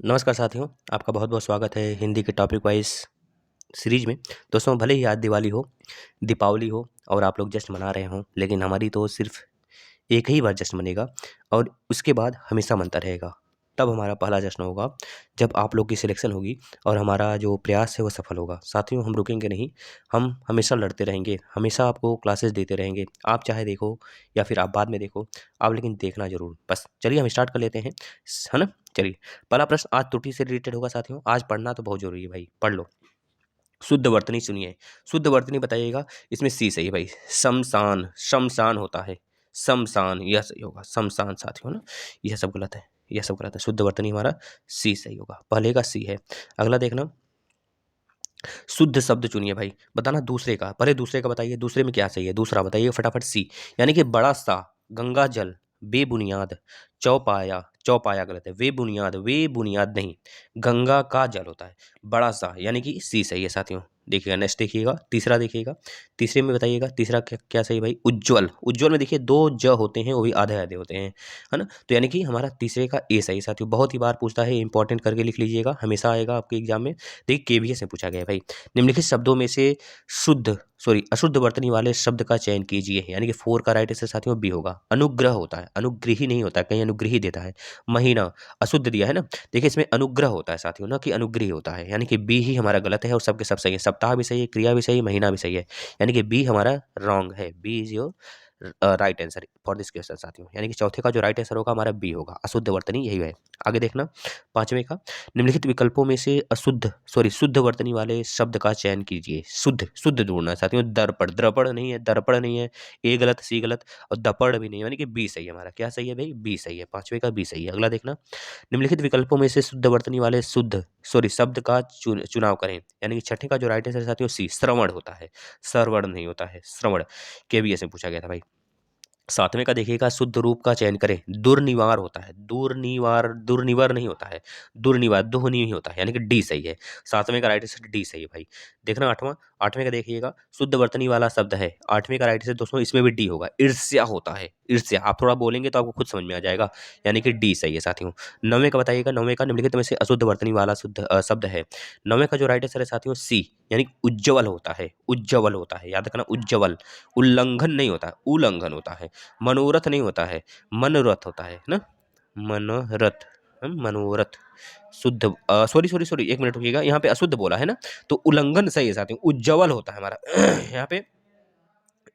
नमस्कार साथियों, आपका बहुत बहुत स्वागत है हिंदी के टॉपिक वाइज सीरीज में। दोस्तों, भले ही आज दिवाली हो, दीपावली हो और आप लोग जश्न मना रहे हों, लेकिन हमारी तो सिर्फ एक ही बार जश्न मनेगा और उसके बाद हमेशा मनता रहेगा। तब हमारा पहला जश्न होगा जब आप लोग की सिलेक्शन होगी और हमारा जो प्रयास है वो सफल होगा। साथियों, हम रुकेंगे नहीं, हम हमेशा लड़ते रहेंगे, हमेशा आपको क्लासेस देते रहेंगे। आप चाहे देखो या फिर आप बाद में देखो, आप लेकिन देखना ज़रूर। बस चलिए हम स्टार्ट कर लेते हैं, है ना। चलिए, पहला प्रश्न आज त्रुटि से रिलेटेड होगा साथियों। आज पढ़ना तो बहुत ज़रूरी है भाई, पढ़ लो। शुद्ध वर्तनी सुनिए, शुद्ध वर्तनी बताइएगा। इसमें सी सही है भाई, शमशान, शमशान होता है, शमशान, यह सही होगा, शमशान साथियों ना। यह सब गलत है, यह सब गलत है। शुद्ध वर्तनी हमारा सी सही होगा, पहले का सी है। अगला देखना, शुद्ध शब्द चुनिए भाई, बताना दूसरे का। पहले दूसरे का बताइए, दूसरे में क्या सही है, दूसरा बताइए फटाफट। सी यानी कि बड़ा सा, गंगा जल, बेबुनियाद, चौपाया, चौपाया गलत है, वे बुनियाद, वे बुनियाद नहीं, गंगा का जल होता है। बड़ा सा यानी कि सी सही है साथियों। देखिएगा, नेक्स्ट देखिएगा, तीसरा देखिएगा। तीसरे में बताइएगा तीसरा क्या क्या सही भाई। उज्ज्वल, उज्ज्वल में देखिए दो ज होते हैं, वो भी आधे आधे होते हैं, है ना। तो यानी कि हमारा तीसरे का ए सही साथियों। बहुत ही बार पूछता है, इंपॉर्टेंट करके लिख लीजिएगा, हमेशा आएगा आपके एग्जाम में। देखिए केवीएस में पूछा गया है भाई, निम्नलिखित शब्दों में से अशुद्ध वर्तनी वाले शब्द का चयन कीजिए। यानी कि 4 का राइट आंसर साथियों बी होगा। अनुग्रह होता है, अनुग्रही नहीं होता है, कहीं अनुग्रही देता है। महीना अशुद्ध दिया है ना, देखिए इसमें अनुग्रह होता है साथियों, ना कि अनुग्रही होता है। यानी कि बी ही हमारा गलत है और सबके सब सही है। सप्ताह भी सही है, क्रिया भी सही है, महीना भी सही है, यानी कि बी हमारा रॉन्ग है। B is your right answer for this question साथियों। यानी कि चौथे का जो राइट आंसर होगा हमारा बी होगा, अशुद्ध वर्तनी यही है। आगे देखना, पांचवें का, निम्नलिखित विकल्पों में से शुद्ध वर्तनी वाले शब्द का चयन कीजिए। शुद्ध, शुद्ध ढूंढना है साथियों। दर्पण, द्रपण नहीं है, दर्पण नहीं है, ए गलत, सी गलत और दपड़ भी नहीं, यानी कि बी सही है हमारा। क्या सही है भाई, बी सही है, पांचवें का बी सही है। अगला देखना, निम्नलिखित विकल्पों में से शुद्ध वर्तनी वाले शब्द का चुनाव करें। यानी कि छठे का जो राइट आंसर साथियों सी, श्रवण होता है, श्रवण नहीं होता है, श्रवण। केवीएस में पूछा गया था भाई। सातवें का देखिएगा, शुद्ध रूप का चयन करें। दुर्निवार होता है, दुर्निवार, दुर्निवार नहीं होता है, दुर्निवार, दुह नहीं होता है, यानी कि डी सही है। सातवें का राइट आंसर डी सही है भाई। देखना आठवां, आठवें का देखिएगा, शुद्ध वर्तनी वाला शब्द है। आठवें का राइट आंसर दोस्तों इसमें भी डी होगा, ईर्ष्या होता है, ईर्ष्या। आप थोड़ा बोलेंगे तो आपको खुद समझ में आ जाएगा, यानी कि डी सही है साथियों। नौवें का बताइएगा, नौवें का निम्नलिखित में से अशुद्ध वर्तनी वाला शब्द है। नौवें का जो राइट आंसर है साथियों सी, यानी उज्ज्वल होता है, उज्ज्वल होता है, याद रखना उज्ज्वल। उल्लंघन नहीं होता है, उल्लंघन होता है। मनोरथ नहीं होता है, मनोरथ होता है ना, मनोरथ, मनोरथ। शुद्ध, सॉरी सॉरी सॉरी, एक मिनट रुकिएगा, यहाँ पे अशुद्ध बोला है ना, तो उल्लंघन सही है साथियों। उज्ज्वल होता है हमारा यहाँ पे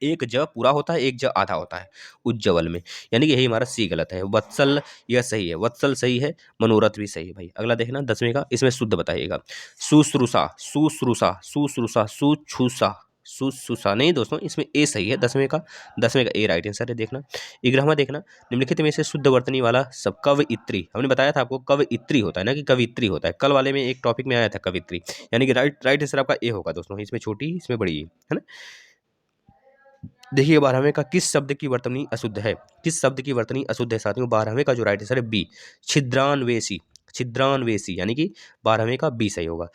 एक ज पूरा होता है, एक ज आधा होता है उज्ज्वल में, यानी कि यही हमारा सी गलत है। वत्सल यह सही है, वत्सल सही है, मनोरथ भी सही है भाई। अगला देखना, दसवें का, इसमें शुद्ध बताइएगा। शुश्रूषा, शुश्रूषा, शुश्रूषा, सुछूसा, शुश्रूषा नहीं दोस्तों, इसमें ए सही है दसवें का, दसवें का ए राइट आंसर है। देखना, ग्यारहवां देखना, निम्नलिखित में से शुद्ध वर्तनी वाला सब कवइत्री। हमने बताया था आपको कवइत्री होता है ना, कि कवित्री होता है। कल वाले में एक टॉपिक में आया था कवित्री, यानी कि राइट राइट आंसर आपका ए होगा दोस्तों। इसमें छोटी, इसमें बड़ी है ना। देखिए 12वें का, किस शब्द की वर्तनी अशुद्ध है, किस शब्द की वर्तनी अशुद्ध है साथियों। 12वें का जो राइट आंसर है बी, छिद्रान्वेषी, छिद्रान्वेषी, यानी कि 12वें का बी सही होगा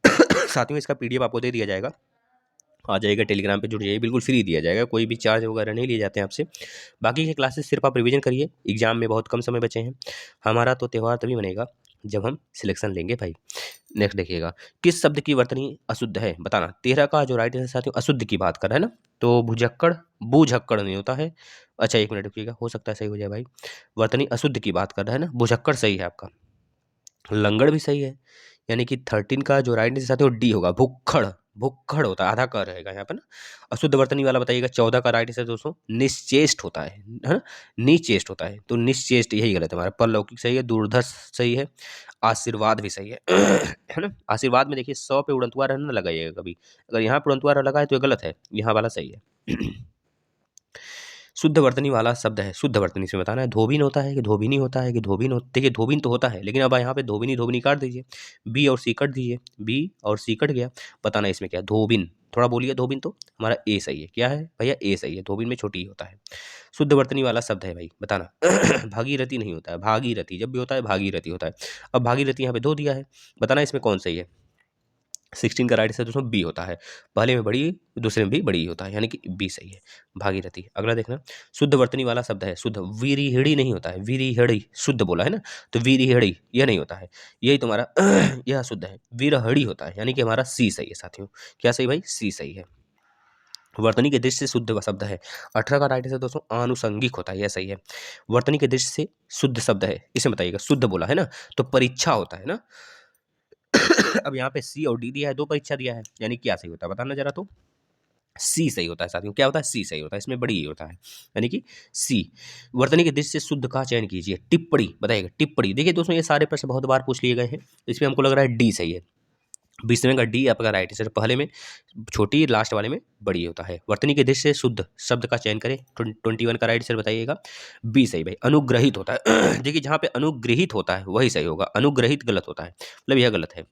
साथियों इसका पीडीएफ आपको दे दिया जाएगा, आ जाएगा, टेलीग्राम पे जुड़ जाइए, बिल्कुल फ्री दिया जाएगा, कोई भी चार्ज वगैरह नहीं लिए जाते हैं आपसे। बाकी के क्लासेस सिर्फ आप रिवीजन करिए, एग्जाम में बहुत कम समय बचे हैं। हमारा तो त्यौहार तभी बनेगा जब हम सिलेक्शन लेंगे भाई। नेक्स्ट देखिएगा, किस शब्द की वर्तनी अशुद्ध है, बताना। 13 का जो राइट आंसर साथियों अशुद्ध की बात कर रहा है ना, तो भुजक्कड़, भूझक्कड़ नहीं होता है। अच्छा एक मिनट रुकिएगा, हो सकता है सही हो जाए भाई। वर्तनी अशुद्ध की बात कर रहा है ना, भुजक्कड़ सही है आपका। लंगड़ भी सही है, यानी कि 13 का जो राइट आंसर साथियों डी होगा, भुक्खड़, भुक्खड़ होता है, आधा कर रहेगा यहाँ पे ना। अशुद्ध वर्तनी वाला बताइएगा। 14 का राइट आंसर दोस्तों निश्चेष्ट होता है ना, निचेष्ट होता है, तो निश्चेष्ट यही गलत है हमारा। परलौकिक सही है, दूरदर्श सही है, आशीर्वाद भी सही है है ना। आशीर्वाद में देखिए 100 पे उड़ंतुआ रहना ना लगाइएगा कभी, अगर यहाँ पे उड़ंतुआ लगा है तो ये गलत है, यहाँ वाला सही है शुद्ध वर्तनी वाला शब्द है, शुद्ध वर्तनी से बताना है। धोबिन होता है कि धोबिनी होता है, कि धोबिन होता, देखिए धोबिन तो होता है, लेकिन अब यहाँ पे धोबिनी धोबिनी काट दीजिए, बी और सी कट दीजिए, बी और सी कट गया, बताना इसमें क्या है। धोबिन, थोड़ा बोलिए, धोबिन तो हमारा ए सही है। क्या है भैया, ए सही है, धोबिन में छोटी ही होता है। शुद्ध वर्तनी वाला शब्द है भाई, बताना भागीरथी नहीं होता है, भागीरथी जब भी होता है भागीरथी होता है। अब भागीरथी यहाँ पे धो दिया है, बताना इसमें कौन सही है। 16 का राइट आंसर दोस्तों बी होता है। पहले में बड़ी, दूसरे में भी बड़ी होता है, यानी कि बी सही है, भागीरथी। अगला देखना, शुद्ध वर्तनी वाला शब्द है शुद्ध, वीरिहिड़ी नहीं होता है, वीरिहिड़ी शुद्ध बोला है ना, तो वीरिहिड़ी यह नहीं होता है, यही तुम्हारा यह शुद्ध है, वीरहड़ी होता है, यानी कि हमारा सी सही है साथियों। क्या सही भाई? सी सही है। वर्तनी के दृष्टि से शुद्ध शब्द है, 18 का राइट आंसर दोस्तों आनुषंगिक होता है, यह सही है। वर्तनी के दृष्टि से शुद्ध शब्द है, इसे बताइएगा, शुद्ध बोला है ना, तो परीक्षा होता है ना। अब यहाँ पे सी और डी दिया है, दो परीक्षा दिया है, यानी क्या सही होता है बताना जरा। तो सी सही होता है साथियों। क्या होता है? सी सही होता है, इसमें बड़ी ही होता है, यानी कि सी। वर्तनी के दृष्टि से शुद्ध का चयन कीजिए, टिप्पणी बताइएगा, टिप्पणी। देखिए दोस्तों ये सारे प्रश्न बहुत बार पूछ लिए गए हैं, इसमें हमको लग रहा है डी सही है। 20वें का डी आपका राइट आंसर, पहले में छोटी, लास्ट वाले में बड़ी होता है। वर्तनी के दृष्टि से शुद्ध शब्द का चयन करें, 21 का राइट आंसर बताइएगा, बी सही भाई, अनुग्रहित होता है। देखिए जहाँ पे अनुग्रहित होता है वही सही होगा, अनुग्रहित गलत होता है, मतलब यह गलत है।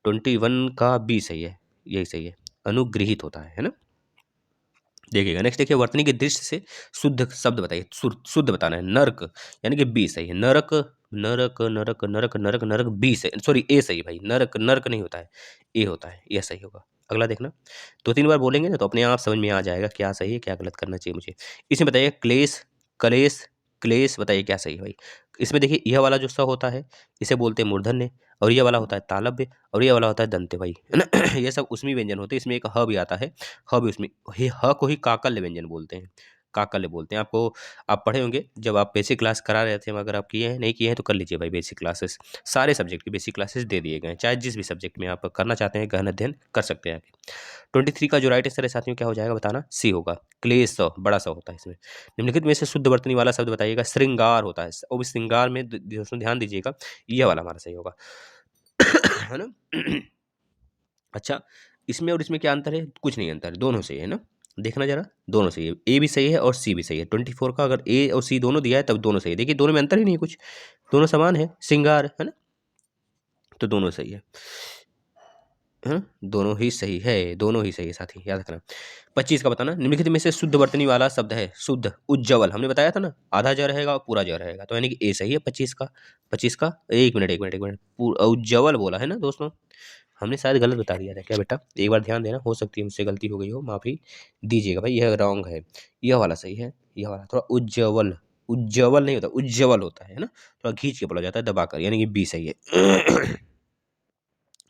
21 का बी सही है, यही सही है, अनुग्रहित होता है ना। देखिएगा नेक्स्ट, देखिए वर्तनी के दृष्टि से शुद्ध शब्द बताइए, शुद्ध बताना है, नरक, यानी कि बी सही है, नरक, नरक नरक नरक नरक नरक, बी सही, सॉरी ए सही भाई, नरक नरक नहीं होता है, ए होता है, यह सही होगा। अगला देखना, 2-3 बार बोलेंगे ना तो अपने आप समझ में आ जाएगा क्या सही है क्या गलत करना चाहिए मुझे। इसमें बताइए क्लेश, कलेश, क्लेश, बताइए क्या सही है भाई। इसमें देखिए यह वाला जो स होता है इसे बोलते हैं मूर्धन्य, और यह वाला होता है तालव्य, और यह वाला होता है दंत्य भाई, है ना। ये सब उसमें व्यंजन होते हैं, इसमें एक ह भी आता है, ह भी उसमें, हे ह को ही काकल्य व्यंजन बोलते हैं, काकल्य बोलते हैं। आपको आप पढ़े होंगे जब आप बेसिक क्लास करा रहे थे, अगर आप किए हैं, नहीं किए हैं तो कर लीजिए भाई बेसिक क्लासेस, सारे सब्जेक्ट की बेसिक क्लासेस दे दिए गए हैं, चाहे जिस भी सब्जेक्ट में आप करना चाहते हैं गहन अध्ययन कर सकते हैं। 23 का जो राइट आंसर है साथियों क्या हो जाएगा बताना, सी होगा, क्लेश स बड़ा सा होता है इसमें। निम्नलिखित में से शुद्ध वर्तनी वाला शब्द बताइएगा, श्रृंगार होता है, और श्रृंगार में दोस्तों ध्यान दीजिएगा, यह वाला हमारा सही होगा, है ना। अच्छा, इसमें और इसमें क्या अंतर है? कुछ नहीं अंतर है, दोनों सही है ना, देखना जरा, दोनों सही है, ए भी सही है और सी भी सही है। 24 का अगर ए और सी दोनों दिया है तब दोनों सही है, देखिए दोनों में अंतर ही नहीं कुछ, दोनों समान है, श्रृंगार है ना, तो दोनों सही है, दोनों ही सही है, दोनों ही सही है साथी, याद रखना। 25 का बताना, निम्नलिखित में से शुद्ध वर्तनी वाला शब्द है, शुद्ध, उज्ज्वल, हमने बताया था ना, आधा ज रहेगा और पूरा ज रहेगा, तो यानी कि ए सही है 25 का। 25 का, एक मिनट एक मिनट एक मिनट, उज्ज्वल बोला है ना दोस्तों, हमने शायद गलत बता दिया था क्या बेटा, एक बार ध्यान देना, हो सकती है मुझसे गलती हो गई हो, माफ़ी दीजिएगा भाई, यह रॉन्ग है, यह वाला सही है, यह वाला थोड़ा उज्ज्वल, उज्ज्वल नहीं होता, उज्ज्वल होता है ना, थोड़ा खींच के बोला जाता है दबाकर, यानी कि बी सही है।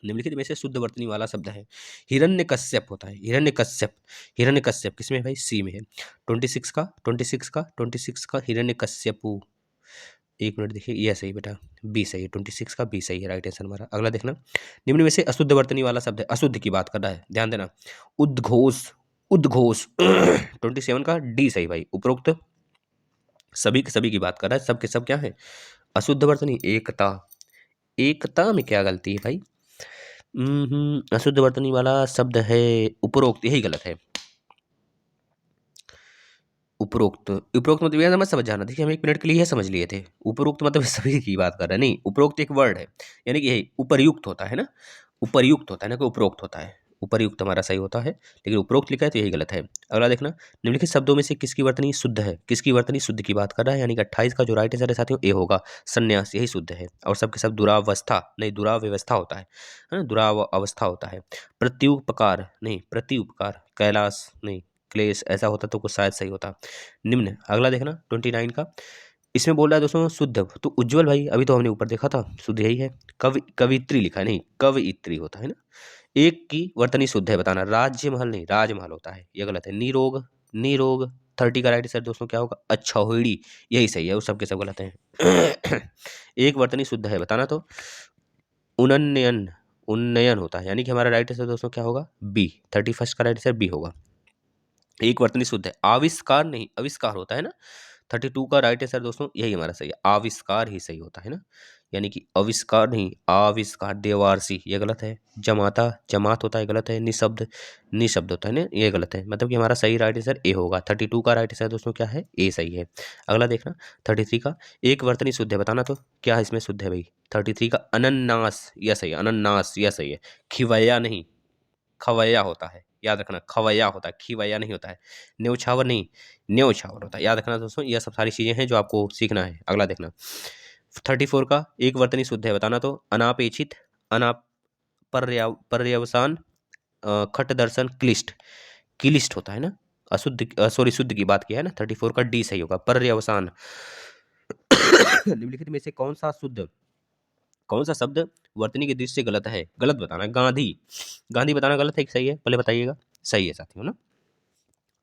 निम्नलिखित में से शुद्ध वर्तनी वाला शब्द है, हिरण्यकश्यप होता है, हिरण्यकश्यप, हिरण्यकश्यप किसमें है भाई? सी में है। 26 का हिरण्यकश्यपु, एक मिनट देखिए, यह सही बेटा, बी सही है, 26 का बी सही है राइट आंसर हमारा। अगला देखना, निम्न में से अशुद्ध वर्तनी वाला शब्द है, अशुद्ध की बात कर रहा है, ध्यान देना, उद्घोष, उद्घोष। 27 का डी सही भाई, उपरोक्त सभी के सभी की बात कर रहा है, सब के सब क्या है? अशुद्ध वर्तनी, एकता, एकता में क्या गलती है भाई? अशुद्ध वर्तनी वाला शब्द है उपरोक्त, यही गलत है, उपरोक्त, उपरोक्त मतलब यह समझ जाना, देखिए हम 1 मिनट के लिए यह समझ लिए थे, उपरोक्त मतलब सभी की बात कर रहे हैं, नहीं, उपरोक्त एक वर्ड है, यानी कि यही उपर्युक्त होता है ना, उपर्युक्त होता है ना कि उपरोक्त होता है, उपर्युक्त हमारा सही होता है, लेकिन उपरोक्त लिखा है तो यही गलत है। अगला देखना, निम्नलिखित शब्दों में से किसकी वर्तनी शुद्ध है, किसकी वर्तनी शुद्ध की बात कर रहा है, यानी कि 28 का जो राइट आंसर है साथियों ए होगा, संन्यास, यही शुद्ध है, और सबके सब दुरावस्था नहीं, दुराव्यवस्था होता है ना, दुरावस्था होता है। प्रत्युपकार नहीं, प्रत्युपकार, कैलाश नहीं, क्लेश, ऐसा होता तो कुछ शायद सही होता। निम्न, अगला देखना 29 का, इसमें बोल रहा है दोस्तों शुद्ध, तो उज्ज्वल भाई अभी तो हमने ऊपर देखा था, शुद्ध यही है। कवित्री लिखा है, नहीं कवित्री होता है ना। एक की वर्तनी शुद्ध है बताना, राज्य महल नहीं, राजमहल होता है, यह गलत है। निरोग, निरोग, 30 का राइट आंसर दोस्तों क्या होगा? अच्छा होड़ी, यही सही है, उस सबके सब गलत हैं। एक वर्तनी शुद्ध है बताना, तो उन्नयन, उन्नयन होता है, यानी कि हमारा राइट आंसर दोस्तों क्या होगा? बी, 31 का राइट आंसर बी होगा। एक वर्तनी शुद्ध है, आविष्कार नहीं, आविष्कार होता है ना। 32 का राइट आंसर दोस्तों यही हमारा सही है, आविष्कार ही सही होता है ना, यानी कि आविष्कार नहीं, आविष्कार। देवारसी, ये गलत है। जमाता, जमात होता है, गलत है। निशब्द, निशब्द होता है ना, ये गलत है, मतलब कि हमारा सही राइट आंसर ए होगा। 32 का राइट आंसर दोस्तों क्या है? ए सही है। अगला देखना 33 का, एक वर्तनी शुद्ध है बताना, तो क्या इसमें शुद्ध है भाई? 33 का अनन्नास, यह सही है, अनन्नास यह सही है। खिवैया नहीं, खवैया होता है, याद रखना, खवैया होता है, खिवैया नहीं होता है। न्यौछावर नहीं, न्यौछावर होता है, याद रखना दोस्तों, यह सब सारी चीज़ें हैं जो आपको सीखना है। अगला देखना 34 का, एक वर्तनी शुद्ध है बताना, तो अनापेक्षित, अनाप पर्यवसान, खट दर्शन, क्लिष्ट, क्लिष्ट होता है ना, अशुद्ध सॉरी शुद्ध की बात किया है ना, 34 का डी सही होगा, पर्यवसान। निम्नलिखित में से कौन सा शब्द वर्तनी की दृष्टि से गलत है, गलत बताना है। गांधी, गांधी बताना गलत है कि सही है, पहले बताइएगा। सही है साथियों ना।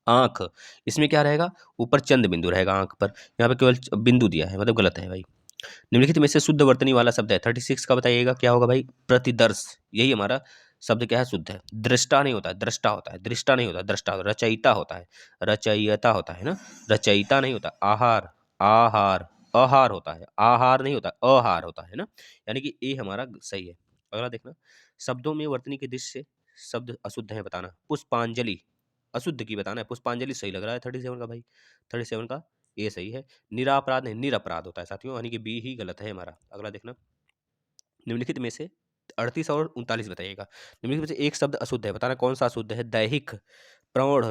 आंख, इसमें क्या रहेगा, ऊपर चंद बिंदु रहेगा आंख पर, यहाँ पे केवल बिंदु दिया है, मतलब गलत है भाई। निम्नलिखित में से शुद्ध वर्तनी वाला शब्द है, 36 का बताइएगा क्या होगा भाई, प्रतिदर्श। यही हमारा शब्द क्या है, शुद्ध है। दृष्टा नहीं होता है, दृष्टा होता है, दृष्टा नहीं होता, दृष्टा होता है। रचयिता होता है, रचयिता होता है ना, रचयिता नहीं होता। आहार, आहार, आहार होता है, आहार नहीं होता, आहार होता है ना, यानी कि ए हमारा सही है। अगला देखना, शब्दों में वर्तनी की दृष्टि से शब्द अशुद्ध है बताना। पुष्पांजलि, अशुद्ध की बताना है, पुष्पांजलि सही लग रहा है 37 का भाई, 37 का ए सही है। निरापराध नहीं, निरपराध होता है साथियों, यानी कि बी ही गलत है हमारा। अगला देखना, निम्नलिखित में से 38 और 39 बताइएगा। निम्नलिखित में से एक शब्द अशुद्ध है बताना, कौन सा अशुद्ध है। दैहिक, प्रौढ़,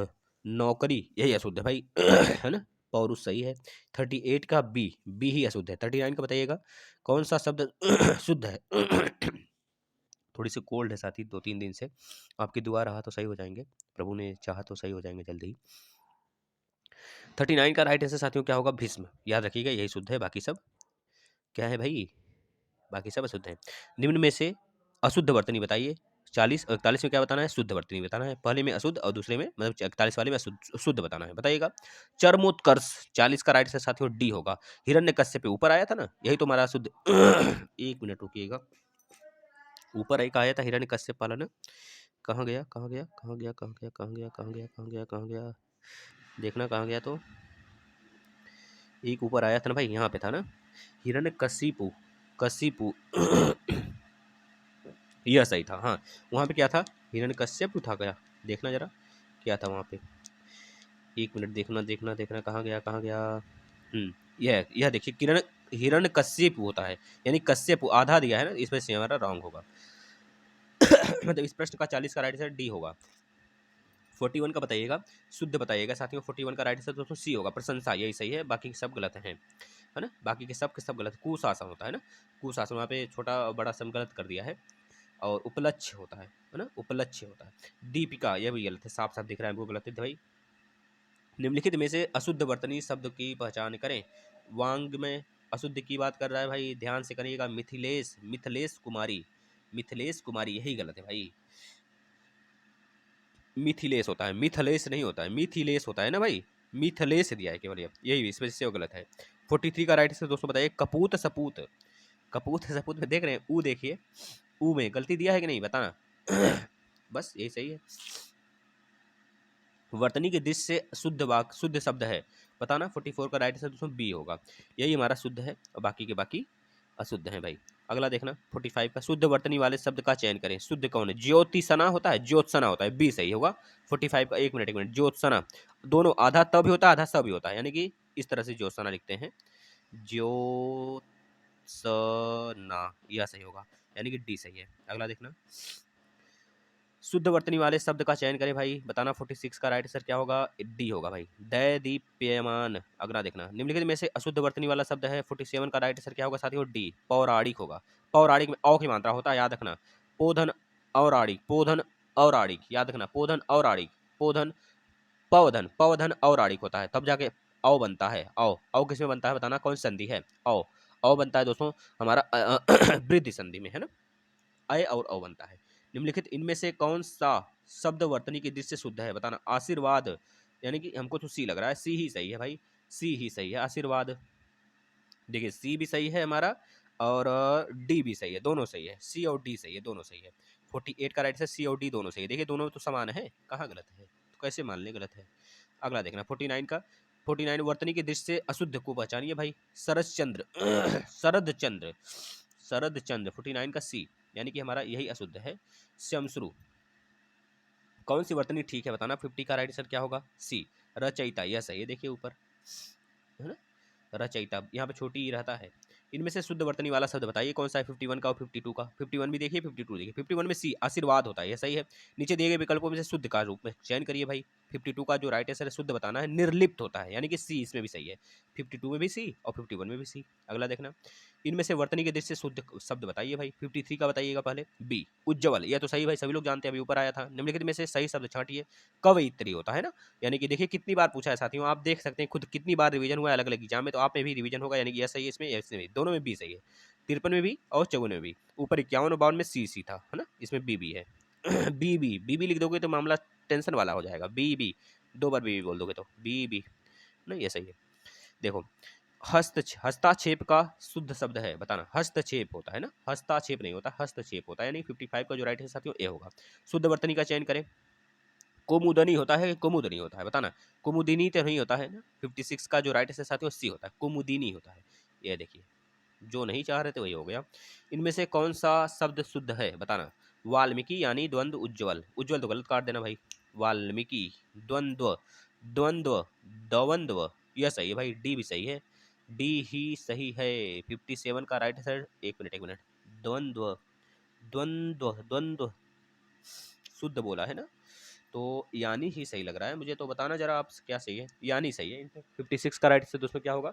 नौकरी, यही अशुद्ध है भाई। है ना, पौरुष सही है। 38 का बी, बी ही अशुद्ध है। 39 का बताइएगा कौन सा शब्द शुद्ध है। थोड़ी सी कोल्ड है साथी, 2-3 दिन से। आपकी दुआ रहा तो सही हो जाएंगे, प्रभु ने चाहा तो सही हो जाएंगे जल्दी ही। 39 का राइट आंसर साथियों क्या होगा, भीष्म। याद रखिएगा यही शुद्ध है, बाकी सब क्या है भाई, बाकी सब अशुद्ध है। निम्न में से अशुद्ध वर्तनी बताइए। 40 और 41 में क्या बताना है, शुद्ध वर्तनी बताना है। पहले में अशुद्ध और दूसरे में मतलब 41 वाले में शुद्ध बताना है, बताइएगा। चरमोत्कर्ष, 40 का राइट आंसर साथियों डी होगा। हिरण्यकश्यप पे ऊपर आया था ना, यही तो हमारा शुद्ध। एक मिनट रुकिएगा, ऊपर एक आया था हिरण्यकश्यप वाला ना, कहाँ गया, कहाँ गया, कहाँ गया, कहाँ गया, कहाँ गया, कहाँ गया, कहाँ गया, कहाँ गया, देखना कहाँ गया। तो एक ऊपर आया था ना भाई, यहाँ पे था ना, हिरण्यकशिपु, कशिपु। यह सही था, हाँ। वहाँ पे क्या था, हिरण्यकश्यप था क्या, देखना जरा क्या था वहाँ पे। एक मिनट, देखना देखना देखना, कहाँ गया, कहाँ गया। यह देखिए, किरण हिरण्यकश्यप होता है, यानी कश्यप आधा दिया है ना, इसमें से हमारा रॉन्ग होगा। मतलब इस प्रश्न का 40 का राइट आंसर डी होगा। 41 का बताइएगा, शुद्ध बताइएगा साथियों। 41 का राइट आंसर दोस्तों सी होगा, प्रशंसा, यही सही है, बाकी सब गलत हैं, है ना, बाकी के सब गलत। कुशासन होता है ना, कुशासन, वहाँ पे छोटा बड़ा सब गलत कर दिया है। और उपलक्ष्य होता है ना, उपलक्ष्य होता है। दीपिका, यह भी गलत है, साफ साफ दिख रहा है हमको गलत है भाई। निम्नलिखित में से अशुद्ध वर्तनी शब्द की पहचान करें। वांग में अशुद्ध की बात कर रहा है भाई, ध्यान से करिएगा। मिथिलेश, मिथिलेश कुमारी, मिथिलेश कुमारी, यही गलत है भाई। मिथिलेश होता है, मिथिलेश नहीं होता है, मिथिलेश होता है ना भाई, मिथिलेश दिया है केवल, यही इस वजह से वो गलत है। 43 का राइट आंसर दोस्तों बताइए, कपूत सपूत, कपूत सपूत में देख रहे हैं, ऊ देखिए, ऊ में गलती दिया है कि नहीं बताना। बस यही सही है। वर्तनी के दृश्य से शुद्ध वाक्य, शुद्ध शब्द है बताना। 44 का राइट आंसर दोस्तों बी होगा, यही हमारा शुद्ध है, और बाकी के बाकी अशुद्ध हैं भाई। अगला देखना, 45 का, शुद्ध वर्तनी वाले शब्द का चयन करें। शुद्ध कौन है, ज्योतिषना होता है, ज्योत्सना होता है, बी सही होगा। 45 का, एक मिनट, ज्योत्सना, दोनों आधा त भी होता है, आधा स भी होता है, यानी कि इस तरह से ज्योत्सना लिखते हैं, ज्योत्सना, यह सही होगा, यानी कि डी सही है। अगला देखना, शुद्ध वर्तनी वाले शब्द का चयन करें भाई बताना। 46 का राइट आंसर क्या होगा, डी होगा भाई, दैदीप्यमान। अगला देखना, निम्नलिखित में से अशुद्ध वर्तनी वाला शब्द है। 47 का राइट आंसर क्या होगा साथियों, डी, पौराणिक होगा। पौराणिक में औ की मात्रा होता है, याद रखना। पोधन औराणिक, पोधन औराणिक, याद रखना, पोधन औराणिक, पोधन, पवधन, पवधन औराणिक होता है, तब जाके औ बनता है। औ किस में बनता है बताना, कौन संधि है, औ बनता है दोस्तों हमारा वृद्धि संधि में, है ना, अय और औ बनता है। निम्नलिखित इनमें से कौन सा शब्द वर्तनी की दृष्टि से शुद्ध है बताना। आशीर्वाद, यानी कि हमको तो सी लग रहा है, सी ही सही है भाई, सी ही सही है, आशीर्वाद। देखिए सी भी सही है हमारा, और डी भी सही है, दोनों सही है, सी और डी सही है, दोनों सही है। 48 का राइट है, सी और डी दोनों सही है, देखिए दोनों तो समान है, कहाँ गलत है, तो कैसे मान लें गलत है। अगला देखना, 49 का, 49 वर्तनी की दृष्टि से अशुद्ध को पहचानिए भाई। शरद चंद्र, शरद चंद्र, शरद चंद्र, 49 का सी, यानी कि हमारा यही अशुद्ध है। शमश्रु, कौन सी वर्तनी ठीक है बताना। 50 का राइट आंसर क्या होगा, सी, रचयिता, यह सही है, देखिए ऊपर, है ना, रचयिता, यहाँ पे छोटी ई रहता है, इनमें से शुद्ध वर्तनी वाला शब्द बताइए कौन सा है 51 का और 52 का। 51 भी देखिए 52 देखिए। 51 में सी आशीर्वाद होता है, ये सही है। नीचे दिए गए विकल्पों में से शुद्ध का रूप में चयन करिए भाई। 52 का जो राइट आंसर है शुद्ध बताना है, निर्लिप्त होता है, यानी कि सी इसमें भी सही है। 52 में भी सी और 51 में भी सी। अगला देखना, इनमें से वर्तनी के दृष्टि से शुद्ध शब्द बताइए भाई। 53 का बताइएगा पहले, बी उज्ज्वल। यह तो सही भाई, सभी लोग जानते हैं, अभी ऊपर आया था। निम्नलिखित में से सही शब्द छांटिए। कवयित्री होता है ना, यानी कि देखिए कितनी बार पूछा है साथियों, आप देख सकते हैं खुद कितनी बार रिवीजन हुआ है अलग अलग एग्जाम में, तो आप में भी रिवीजन होगा, यानी कि यह सही है इसमें, इसमें भी, दोनों में बी सही है। 53 में भी और 54 में भी। ऊपर 51 और 52 में सी सी था, है ना, इसमें बी बी है। बी बी लिख दोगे तो मामला टेंशन वाला हो जाएगा। बी बी दो बार बी बोल दोगे तो बी बी ना, ये सही है। देखो, हस्ताक्षेप का शुद्ध शब्द है बताना। हस्तक्षेप होता है ना, हस्ताक्षेप नहीं होता, हस्तक्षेप होता है, यानी 55 का जो राइट है साथियों ए होगा। शुद्ध वर्तनी का चयन करें। कुमुदनी होता है, कुमुदनी होता है बताना। कुमुदिनी तो नहीं होता है ना। 56 का जो राइट है साथियों सी होता है, कुमुदिनी होता है। ये देखिए, जो नहीं चाह रहे थे वही हो गया। इनमें से कौन सा शब्द शुद्ध है बताना। वाल्मीकि यानी द्वंद्व उज्ज्वल। उज्ज्वल तो गलत काट देना भाई। वाल्मीकि, द्वंद्व, द्वंद्व, द्वंद्व, यह सही है भाई, डी भी सही है, डी ही सही है। 57 का राइट आंसर, एक मिनट, द्वंद्व, द्वंद्व, द्वंद्व शुद्ध बोला है ना, तो यानी ही सही लग रहा है मुझे, तो बताना जरा आप क्या सही है। यानी सही है। 56 का राइट आंसर दोस्तों क्या होगा,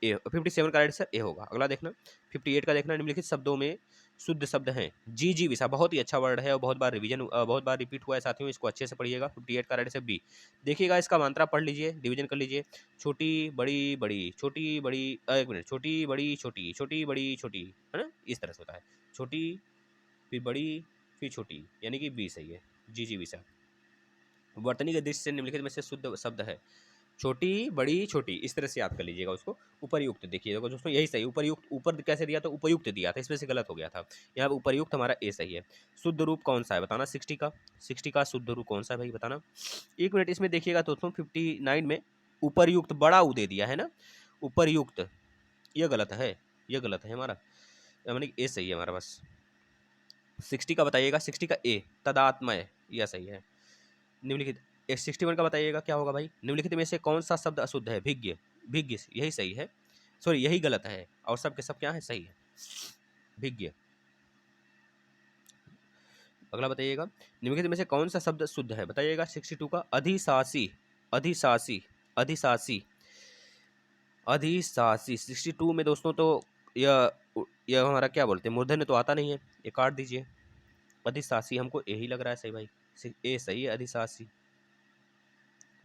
ए। 57 का राइट आंसर ए होगा। अगला देखना, 58 का देखना, निम्नलिखित शब्दों में शुद्ध शब्द हैं। जी जी विसा, बहुत ही अच्छा वर्ड है और बहुत बार रिवीजन, बहुत बार रिपीट हुआ है साथियों, इसको अच्छे से पढ़िएगा। 58 का राइट आंसर बी। देखिएगा इसका मात्रा पढ़ लीजिए, डिवीजन कर लीजिए। छोटी बड़ी बड़ी, छोटी बड़ी, एक मिनट, छोटी बड़ी छोटी, छोटी बड़ी छोटी, है ना, इस तरह से होता है। छोटी फिर बड़ी फिर छोटी, यानी कि बी सही है, जी जी विसा। वर्तनी के दृष्टि से निम्नलिखित में से शुद्ध शब्द है। छोटी बड़ी छोटी, इस तरह से याद कर लीजिएगा उसको। उपरयुक्त देखिए दोस्तों, यही सही। उपरयुक्त, ऊपर कैसे दिया था, उपयुक्त दिया था, इसमें से गलत हो गया था। यहाँ पर उपयुक्त हमारा ए सही है। शुद्ध रूप कौन सा है बताना। 60 का, 60 का शुद्ध रूप कौन सा है भाई बताना। एक मिनट, इसमें देखिएगा दोस्तों 59 में उपरयुक्त बड़ा उ दे दिया है ना, उपरयुक्त, यह गलत है, यह गलत है हमारा, यानी ए सही है हमारा बस। 60 का बताइएगा, 60 का ए तदात्मय, यह सही है। निम्नलिखित 61 का बताइएगा क्या होगा भाई। निम्नलिखित में से कौन सा शब्द अशुद्ध है। भिज्ञ, भिज्ञ यही सही है, सॉरी यही गलत है, और सब के सब क्या है, सही है, भिज्ञ। अगला बताइएगा, निम्नलिखित में से कौन सा शब्द शुद्ध है बताइएगा। 62 का अधिशासी, अधिशासी, अधिशासी, अधिशासी। 62 में दोस्तों तो यह हमारा क्या बोलते हैं, मूर्धन्य तो आता नहीं है, ये काट दीजिए। अधिशासी हमको यही लग रहा है सही भाई, ए सही है, अधिशासी।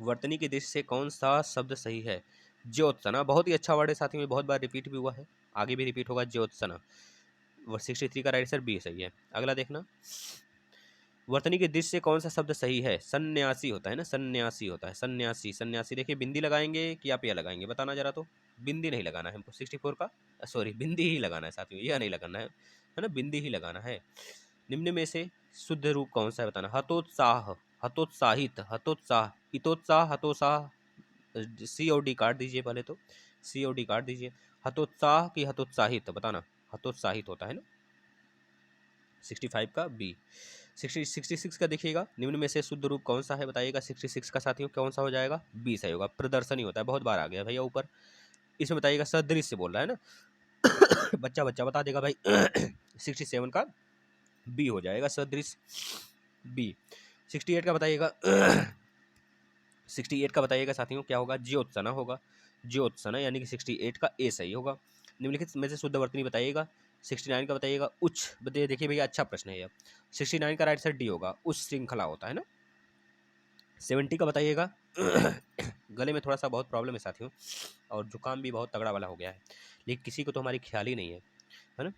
वर्तनी की दृष्टि से कौन सा शब्द सही है। ज्योत्सना, बहुत ही अच्छा वर्ड है साथियों, में बहुत बार रिपीट भी हुआ है, आगे भी रिपीट होगा, ज्योत्सना। 63 का राइट आंसर बी सही है। अगला देखना, वर्तनी की दृष्टि से कौन सा शब्द सही है। सन्यासी होता है ना, सन्यासी होता है, सन्यासी, सन्यासी। देखिए बिंदी लगाएंगे कि आप यह लगाएंगे बताना जरा, तो बिंदी नहीं लगाना है हमको 64 का, सॉरी बिंदी ही लगाना है साथियों, यह नहीं लगाना है ना, बिंदी ही लगाना है। निम्न में से शुद्ध रूप कौन सा है बताना। हतोत्साह, हतोत्साहित, हतोत्साह, हितोत्साह, हतोत्साह, सी और डी काट दीजिए पहले तो, सी और डी काट दीजिए। हतोत्साह की हतोत्साहित बताना, हतोत्साहित होता है ना। 65 का बी। 66 का देखिएगा, निम्न में से शुद्ध रूप कौन सा है बताइएगा। 66 का साथियों कौन सा हो जाएगा, बी सही होगा। प्रदर्शनी होता है, बहुत बार आ गया भैया ऊपर। इसमें बताइएगा, सदृश्य बोल रहा है ना, बच्चा बच्चा बता देगा भाई। 67 का बी हो जाएगा, सदृश, बी। 68 का बताइएगा। 68 का बताइएगा साथियों क्या होगा, ज्योत्सना होगा, ज्योत्सना, यानी कि 68 का ए सही होगा। निम्नलिखित में से शुद्ध वर्तनी बताइएगा। 69 का बताइएगा, उच्च, देखिए भैया अच्छा प्रश्न है यह। 69 का राइट साइड डी होगा, उच्च श्रृंखला होता है ना। 70 का बताइएगा। गले में थोड़ा सा बहुत प्रॉब्लम है साथियों, और जुकाम भी बहुत तगड़ा वाला हो गया है, लेकिन किसी को तो हमारी ख्याल ही नहीं है ना।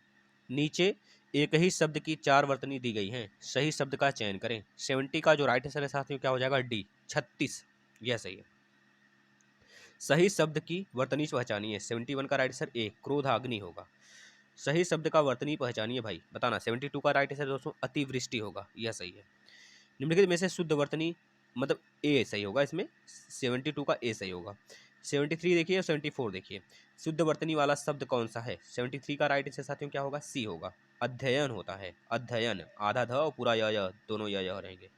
नीचे एक ही शब्द की 4 वर्तनी दी गई हैं, सही शब्द का चयन करें। 70 का जो राइट आंसर है साथियों क्या हो जाएगा, डी 36, यह सही है। सही शब्द की वर्तनी पहचानिए। 71 का राइट आंसर ए क्रोधाग्नि होगा। सही शब्द का वर्तनी पहचानिए भाई बताना। 72 का राइट आंसर दोस्तों अतिवृष्टि होगा, यह सही है। निम्नलिखित में से शुद्ध वर्तनी, मतलब ए सही होगा इसमें, 72 का ए सही होगा। 73 देखिए और 74 देखिए, शुद्ध वर्तनी वाला शब्द कौन सा है। 73 का राइट आंसर साथियों क्या होगा, सी होगा, अध्ययन होता है, अध्ययन, आधा ध और पूरा य दोनों य रहेंगे,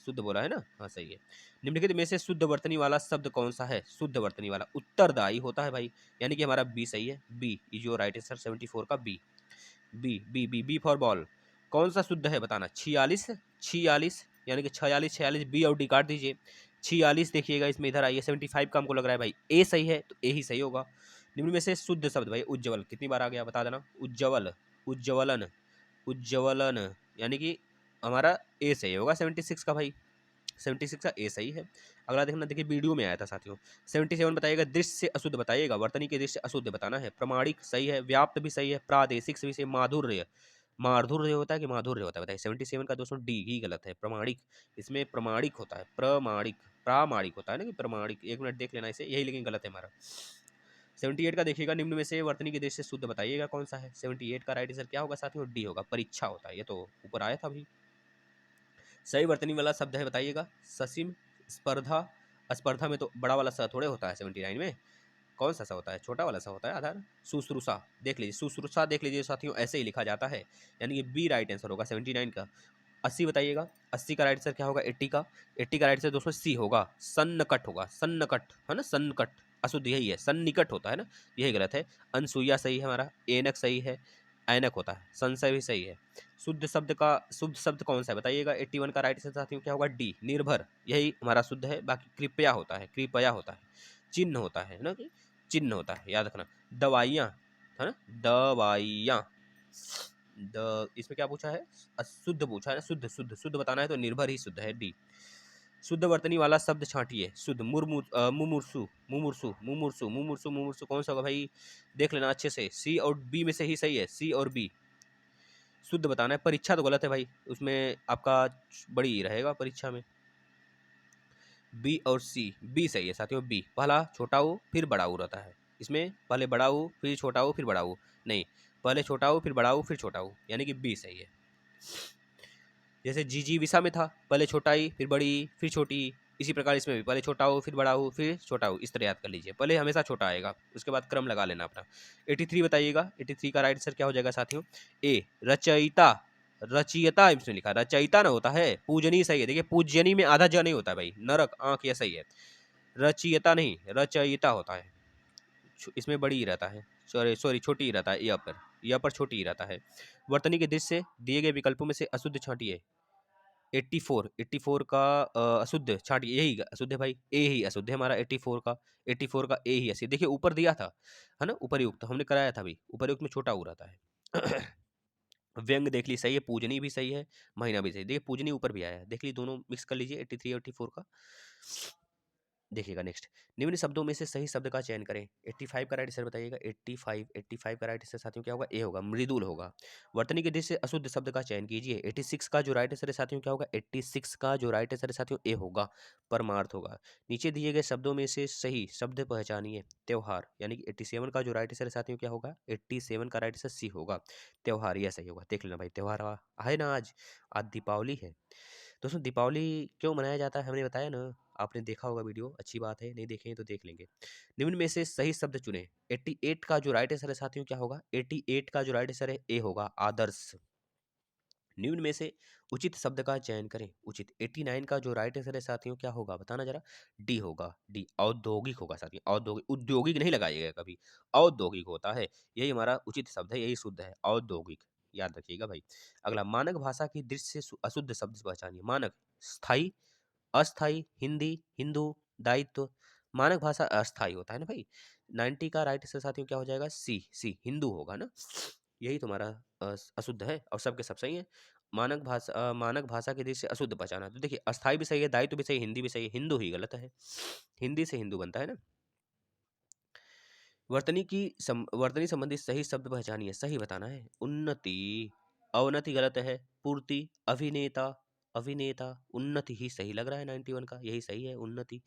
शुद्ध बोला है ना, हाँ सही है। निम्नलिखित में से शुद्ध वर्तनी वाला शब्द कौन सा है? शुद्ध वर्तनी वाला उत्तरदायी होता है भाई, यानी कि हमारा बी सही है। B is your right answer 74 का B. B B B B for ball. कौन सा शुद्ध है बताना? 46 46 यानी कि 46 46 बी और डी काट दीजिए। 46 देखिएगा इसमें इधर आइए 75 का हमको लग रहा है भाई ए सही है, तो ए ही सही होगा। निम्न में से शुद्ध शब्द भाई उज्ज्वल कितनी बार आ गया बता देना। उज्ज्वल उज्ज्वलन उज्ज्वलन यानी कि हमारा ए सही होगा 76 का भाई। 76 का ए सही है। अगला देखना, देखिए वीडियो में आया था साथियों। 77 बताइएगा दृश्य से अशुद्ध बताइएगा, वर्तनी के दृश्य अशुद्ध बताना है। प्रमाणिक सही है, व्याप्त भी सही है, प्रादेशिक सही से, माधुर्य माधुर्य होता है कि माधुर्य होता है बताइए। 77 का दोस्तों डी ही गलत है, प्रमाणिक। इसमें प्रमाणिक होता है, प्रमाणिक प्रामाणिक होता है ना कि प्रमाणिक। 1 मिनट देख लेना इसे, यही लेकिन गलत है हमारा। 78 का देखिएगा, निम्न में से वर्तनी के दृश्य शुद्ध बताइएगा कौन सा है। 78 का राइट आंसर क्या होगा साथियों? डी होगा, परीक्षा होता है। ये तो ऊपर आया था अभी। सही वर्तनी वाला शब्द है बताइएगा। ससीम स्पर्धा, स्पर्धा में तो बड़ा वाला स थोड़े होता है 79 में, कौन सा होता है? छोटा वाला सा होता है आधार। शुश्रूषा देख लीजिए, शुश्रूषा देख लीजिए साथियों, ऐसे ही लिखा जाता है, यानी कि बी राइट आंसर होगा 79 का। 80 बताइएगा, 80 का राइट आंसर क्या होगा? 80 का। 80 का राइट आंसर दोस्तों सी होगा, सन्नकट होगा, सन्नकट है ना, सन्नकट अशुद्ध यही है, सन्निकट होता है ना, यही गलत है। अनसुईया सही है हमारा, एनक सही है, ऐनक होता है, संशय भी सही है। शुद्ध शब्द कौन सा है बताइएगा? 81 का राइट आंसर साथियों क्या होगा? डी निर्भर, यही हमारा शुद्ध है। बाकी कृपया होता है, कृपया होता है, चिन्ह होता है ना, कि चिन्ह होता है, याद रखना। दवाइयाँ है ना, दवाइयाँ। इसमें क्या पूछा है? अशुद्ध पूछा है ना, शुद्ध शुद्ध शुद्ध बताना है तो निर्भर ही शुद्ध है, डी। शुद्ध वर्तनी वाला शब्द छांटिए। शुद्ध मुमुर्सु मुमुर्सु मुमुर्सु मुमुर्सु मुमुर्सु कौन सा होगा भाई? देख लेना अच्छे से, सी और बी में से ही सही है, सी और बी शुद्ध बताना है। परीक्षा तो गलत है भाई, उसमें आपका बड़ी ही रहेगा परीक्षा में। बी और सी, बी सही है साथियों, बी। पहला छोटा ऊ फिर बड़ा ऊ रहता है, इसमें पहले बड़ा ऊ फिर छोटा ऊ फिर बड़ा ऊ नहीं, पहले छोटा ऊ फिर बड़ा ऊ फिर छोटा ऊ, यानी कि बी सही है। जैसे जीजी विसा में था, पहले छोटा ई फिर बड़ी फिर छोटी, इसी प्रकार इसमें भी पहले छोटा हो फिर बड़ा हो फिर छोटा हो, इस तरह याद कर लीजिए। पहले हमेशा छोटा आएगा, उसके बाद क्रम लगा लेना अपना। 83 बताइएगा, 83 का राइट आंसर क्या हो जाएगा साथियों? ए रचयिता, रचयिता इसमें लिखा, रचयिता ना होता है, पूजनी सही है। देखिए पूजनी में आधा ज नहीं होता है भाई, नरक आंख यह सही है, रचयिता नहीं रचयिता होता है, इसमें बड़ी ही रहता है, सॉरी सॉरी छोटी ही रहता है, यह पर छोटी ही रहता है। वर्तनी के दृश्य से दिए गए विकल्पों में से अशुद्ध छांटिए। 84 का अशुद्ध छाटिए, यही अशुद्ध है भाई, ए ही अशुद्ध है हमारा 84 का ए ही अशुद्ध। देखिए ऊपर दिया था है ना, उपरयुक्त हमने कराया था अभी, उपरयुक्त में छोटा ऊ रहता है। व्यंग देख ली सही है, पूजनी भी सही है, महीना भी सही। देखिए पूजनी ऊपर भी आया है, देख ली, दोनों मिक्स कर लीजिए 83 84 का। देखिएगा नेक्स्ट, निम्न शब्दों में से सही शब्द का चयन करें। 85 का राइट आंसर बताइएगा। 85 का राइट आंसर साथियों क्या होगा? ए होगा, मृदुल होगा। वर्तनी के दृश्य से अशुद्ध शब्द का चयन कीजिए। 86 का जो राइट आंसर है साथियों क्या होगा? 86 का जो राइट आंसर है साथियों ए होगा, परमार्थ होगा। नीचे दिए गए शब्दों में से सही शब्द पहचानिए। त्योहार, यानी कि 87 का जो राइट आंसर है साथियों क्या होगा? 87 का राइट आंसर सी होगा, त्योहार, यह सही होगा। देख लेना भाई, त्योहार है ना, आज दीपावली है दोस्तों। दीपावली क्यों मनाया जाता है हमने बताया ना, आपने देखा होगा वीडियो, अच्छी बात है, नहीं देखें तो देख लेंगे। निम्न में से सही शब्द चुने। 88 का जो राइट आंसर है साथियों क्या होगा? 88 का जो राइट आंसर है ए होगा, आदर्श। निम्न में से उचित शब्द का चयन करें। उचित 89 का जो राइट आंसर है साथियों क्या होगा बताना जरा? डी होगा, डी औद्योगिक होगा साथियों, औद्योगिक, उद्योगिक नहीं लगाइएगा कभी, औद्योगिक होता है, यही हमारा उचित शब्द है, यही शुद्ध है, औद्योगिक, याद रखिएगा भाई। अगला, मानक भाषा की दृश्य से अशुद्ध शब्द पहचानिए। मानक, स्थाई, अस्थाई, हिंदी, हिंदू, दायित्व। मानक भाषा अस्थाई होता है ना भाई। 90 का राइट आंसर साथियों क्या हो जाएगा? सी, सी हिंदू होगा ना, यही तुम्हारा अशुद्ध है, और सबके सब सही है। मानक भाषा के दृश्य अशुद्ध पहचाना, तो देखिए अस्थाई भी सही है, दायित्व भी सही है, हिंदी भी सही है, हिंदू ही गलत है, हिंदी से हिंदू बनता है ना। वर्तनी संबंधी सही शब्द पहचानिए, सही बताना है। उन्नति, अवनति गलत है। पूर्ति, अभिनेता, अभिनेता, उन्नति ही सही लग रहा है 91 का, यही सही है, उन्नति।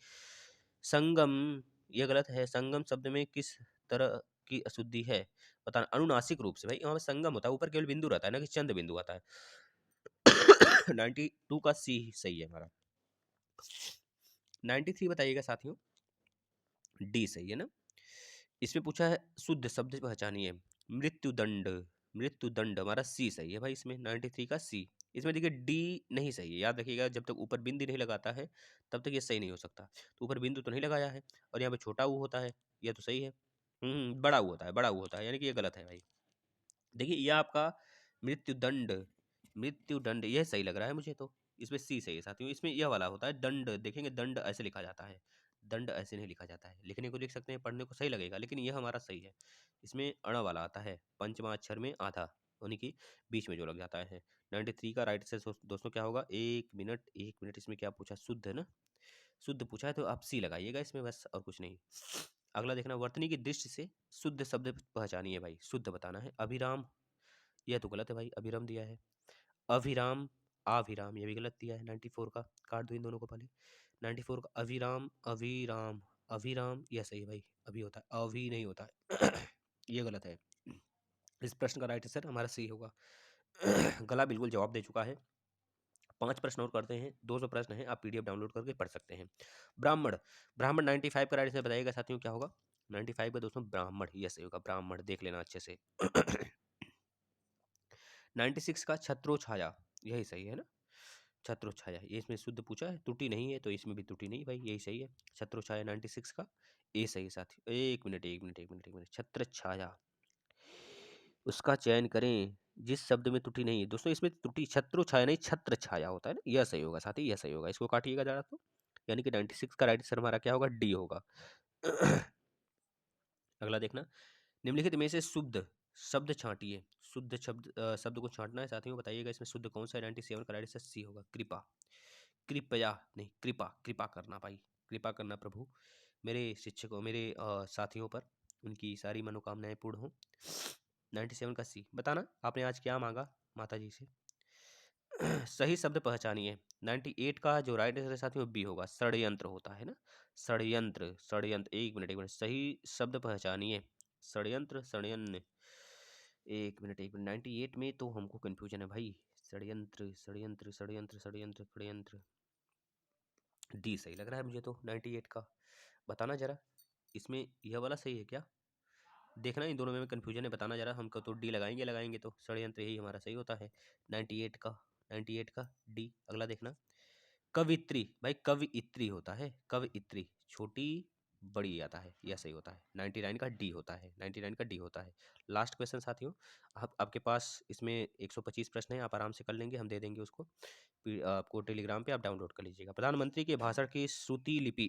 संगम, ये गलत है, संगम शब्द में किस तरह की अशुद्धि है बताना? अनुनासिक रूप से भाई, वहाँ पे संगम होता है, ऊपर केवल बिंदु रहता है ना, कि चंद बिंदु आता है। 92 का सी सही है हमारा। 93 बताइएगा साथियों, डी सही है ना। इसमें पूछा है शुद्ध शब्द पहचानिए। मृत्युदंड, मृत्युदंड हमारा सी सही है भाई इसमें, 93 का सी। इसमें देखिए डी नहीं सही है, याद रखिएगा जब तक ऊपर बिंदु नहीं लगाता है तब तक ये सही नहीं हो सकता। तो ऊपर बिंदु तो नहीं लगाया है और यहाँ पे छोटा ऊ होता है, यह तो सही है। बड़ा ऊ होता है, बड़ा ऊ होता है, यानी कि ये गलत है भाई। देखिए यह आपका मृत्युदंड, मृत्युदंड यह सही लग रहा है मुझे तो, इसमें सी सही है साथियों। इसमें यह वाला होता है दंड, देखेंगे दंड ऐसे लिखा जाता है, दंड ऐसे नहीं लिखा जाता है। लिखने को लिख सकते हैं, पढ़ने को सही लगेगा, लेकिन यह हमारा सही है। इसमें अण वाला आता है, पंचमा अक्षर में आधा, यानी कि बीच में जो लग जाता है। 93 का राइट आंसर दोस्तों क्या होगा, एक मिनट एक मिनट, इसमें क्या पूछा, शुद्ध है ना, शुद्ध पूछा है तो आप सी लगाइएगा इसमें बस, और कुछ नहीं। अगला देखना, वर्तनी की दृष्टि से शुद्ध शब्द पहचानिए भाई, शुद्ध बताना है। अभिराम, यह तो गलत है भाई, अभिराम दिया है। अभिराम, अभिराम ये भी गलत दिया है। 94 का काट दो इन दोनों को पहले। 94 का अभिराम, अभिराम, अभिराम यह सही है भाई, अभी होता है, अभी नहीं होता है। ये गलत है। इस प्रश्न का राइट आंसर हमारा सी होगा। गला बिल्कुल जवाब दे चुका है। 5 प्रश्न और करते हैं, 200 प्रश्न हैं, आप पीडीएफ डाउनलोड करके पढ़ सकते हैं। ब्राह्मण, ब्राह्मण 95 का राइट आंसर बताइएगा साथियों क्या होगा। 95 का दोस्तों ब्राह्मण, यह सही होगा, ब्राह्मण देख लेना अच्छे से। 96 का छत्रो छाया, यही सही है ना, छत्रो छाया, ये इसमें शुद्ध पूछा है, त्रुटि नहीं है तो इसमें भी त्रुटि नहीं भाई, यही सही है। छत्रो छाया 96 का ए सही है साथी। एक मिनट एक मिनट एक मिनट एक मिनट, छत्र छाया, उसका चयन करें जिस शब्द में त्रुटि नहीं है। दोस्तों इसमें त्रुटि छत्रो छाया नहीं, छत्र छाया होता है ना, यह सही होगा साथी, यह सही होगा, इसको काटिएगा जरा तो। यानी कि 96 का राइट आंसर हमारा क्या होगा, डी होगा। अगला देखना, निम्नलिखित में से शुद्ध शब्द छांटिए। शुद्ध शब्द शब्द को छांटना है साथियों, बताइएगा इसमें शुद्ध कौन सा है। 97 का राइट आंसर सी होगा, कृपा। कृपया नहीं, कृपा, कृपा करना भाई, कृपा करना प्रभु मेरे शिक्षकों, मेरे साथियों पर, उनकी सारी मनोकामनाएं पूर्ण हो। 97 का सी। बताना आपने आज क्या मांगा माता जी से। सही शब्द पहचानिए। 98 का जो राइट आंसर है साथियों बी होगा, षड्यंत्र होता है ना, षड्यंत्र, षड्यंत्र। एक मिनट सही शब्द पहचानिए। षड्यंत्र, षड्यंत्र, एक मिनट 98 में तो हमको कंफ्यूजन है भाई। षड्यंत्र, षड्यंत्र, षड्यंत्र, षड्यंत्र, षड्यंत्र, डी सही लग रहा है मुझे तो 98 का। बताना जरा इसमें यह वाला सही है क्या, देखना इन दोनों में कंफ्यूजन है, बताना जरा। हमको तो डी लगाएंगे लगाएंगे तो षड्यंत्र यही हमारा सही होता है। 98 का, 98 का डी। अगला देखना, कवित्री भाई, कवियत्री होता है, कवियत्री छोटी बड़ी आता है, यह सही होता है। 99 का डी होता है, 99 का डी होता है। लास्ट क्वेश्चन साथियों, आप आपके पास इसमें 125 प्रश्न है, आप आराम से कर लेंगे, हम दे देंगे उसको आपको टेलीग्राम पे, आप डाउनलोड कर लीजिएगा। प्रधानमंत्री के भाषण की श्रुति लिपि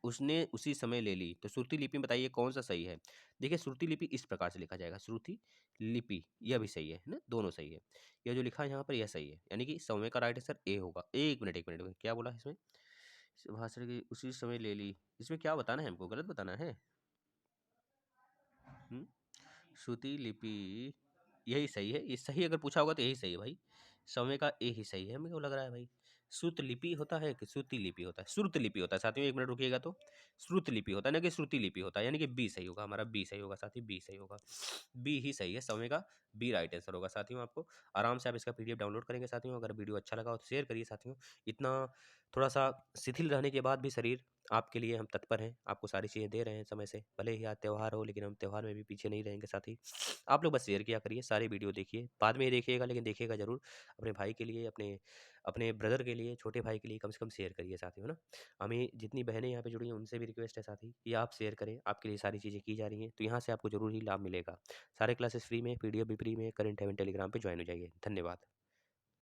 उसने उसी समय ले ली, तो श्रुति लिपि बताइए कौन सा सही है। देखिए श्रुति लिपि इस प्रकार से लिखा जाएगा, श्रुति लिपि, यह भी सही है ना, दोनों सही है। यह जो लिखा है यहाँ पर यह सही है, यानी कि समय का राइट आंसर ए होगा। एक मिनट क्या बोला है इसमें, भाषण की उसी समय ले ली, इसमें क्या बताना है हमको, गलत बताना है। श्रुति लिपि यही सही है, ये सही अगर पूछा होगा तो यही सही है भाई, समय का ए ही सही है, मेरे को लग रहा है भाई। श्रुत लिपि होता है कि श्रुति लिपि होता है, श्रुत लिपि होता है साथियों, एक मिनट रुकिएगा तो। श्रुत लिपि होता है ना कि श्रुति लिपि होता है, यानी कि बी सही होगा हमारा, बी सही होगा साथी, बी सही होगा, बी ही सही है, समय का बी राइट आंसर होगा साथियों। आपको आराम से आप इसका पीडीएफ डाउनलोड करेंगे साथियों। अगर वीडियो अच्छा लगा हो तो शेयर करिए साथियों। इतना थोड़ा सा शिथिल रहने के बाद भी शरीर आपके लिए हम तत्पर हैं, आपको सारी चीज़ें दे रहे हैं समय से, भले ही आज त्यौहार हो लेकिन हम त्यौहार में भी पीछे नहीं रहेंगे साथी। आप लोग बस शेयर किया करिए, सारे वीडियो देखिए, बाद में ही देखिएगा लेकिन देखिएगा ज़रूर। अपने भाई के लिए, अपने अपने ब्रदर के लिए, छोटे भाई के लिए कम से कम शेयर करिए साथियों ना। हमें जितनी बहनें यहाँ पे जुड़ी हैं उनसे भी रिक्वेस्ट है साथी कि आप शेयर करें, आपके लिए सारी चीज़ें की जा रही हैं, तो यहाँ से आपको ज़रूर ही लाभ मिलेगा। सारे क्लासेस फ्री में, पीडीएफ भी फ्री में, करंट अफेयर टेलीग्राम पे ज्वाइन हो जाइए। धन्यवाद।